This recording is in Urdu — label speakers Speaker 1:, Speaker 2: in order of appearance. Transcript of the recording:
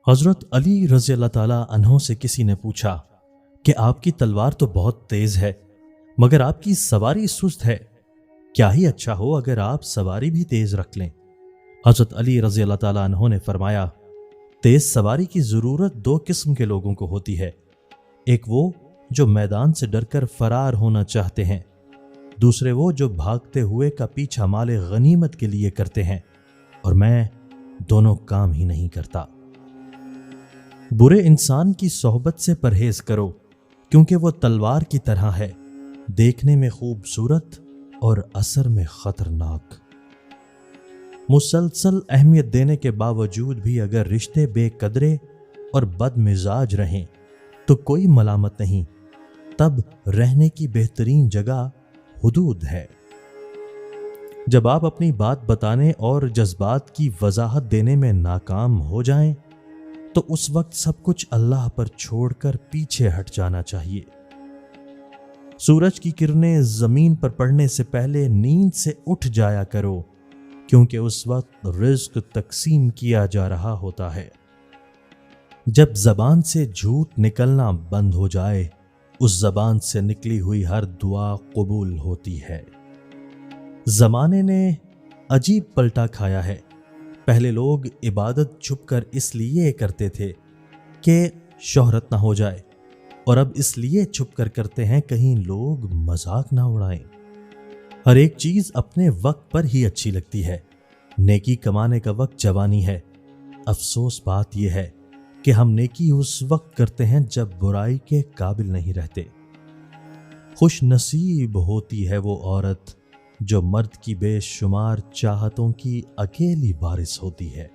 Speaker 1: حضرت علی رضی اللہ تعالیٰ عنہ سے کسی نے پوچھا کہ آپ کی تلوار تو بہت تیز ہے مگر آپ کی سواری سست ہے، کیا ہی اچھا ہو اگر آپ سواری بھی تیز رکھ لیں۔ حضرت علی رضی اللہ تعالیٰ عنہ نے فرمایا، تیز سواری کی ضرورت دو قسم کے لوگوں کو ہوتی ہے، ایک وہ جو میدان سے ڈر کر فرار ہونا چاہتے ہیں، دوسرے وہ جو بھاگتے ہوئے کا پیچھا مال غنیمت کے لیے کرتے ہیں، اور میں دونوں کام ہی نہیں کرتا۔ برے انسان کی صحبت سے پرہیز کرو کیونکہ وہ تلوار کی طرح ہے، دیکھنے میں خوبصورت اور اثر میں خطرناک۔ مسلسل اہمیت دینے کے باوجود بھی اگر رشتے بے قدرے اور بد مزاج رہیں تو کوئی ملامت نہیں، تب رہنے کی بہترین جگہ حدود ہے۔ جب آپ اپنی بات بتانے اور جذبات کی وضاحت دینے میں ناکام ہو جائیں تو اس وقت سب کچھ اللہ پر چھوڑ کر پیچھے ہٹ جانا چاہیے۔ سورج کی کرنیں زمین پر پڑنے سے پہلے نیند سے اٹھ جایا کرو کیونکہ اس وقت رزق تقسیم کیا جا رہا ہوتا ہے۔ جب زبان سے جھوٹ نکلنا بند ہو جائے، اس زبان سے نکلی ہوئی ہر دعا قبول ہوتی ہے۔ زمانے نے عجیب پلٹا کھایا ہے۔ پہلے لوگ عبادت چھپ کر اس لیے کرتے تھے کہ شہرت نہ ہو جائے، اور اب اس لیے چھپ کر کرتے ہیں کہیں لوگ مذاق نہ اڑائیں۔ ہر ایک چیز اپنے وقت پر ہی اچھی لگتی ہے۔ نیکی کمانے کا وقت جوانی ہے۔ افسوس بات یہ ہے کہ ہم نیکی اس وقت کرتے ہیں جب برائی کے قابل نہیں رہتے۔ خوش نصیب ہوتی ہے وہ عورت جو مرد کی بے شمار چاہتوں کی اکیلی وارث ہوتی ہے۔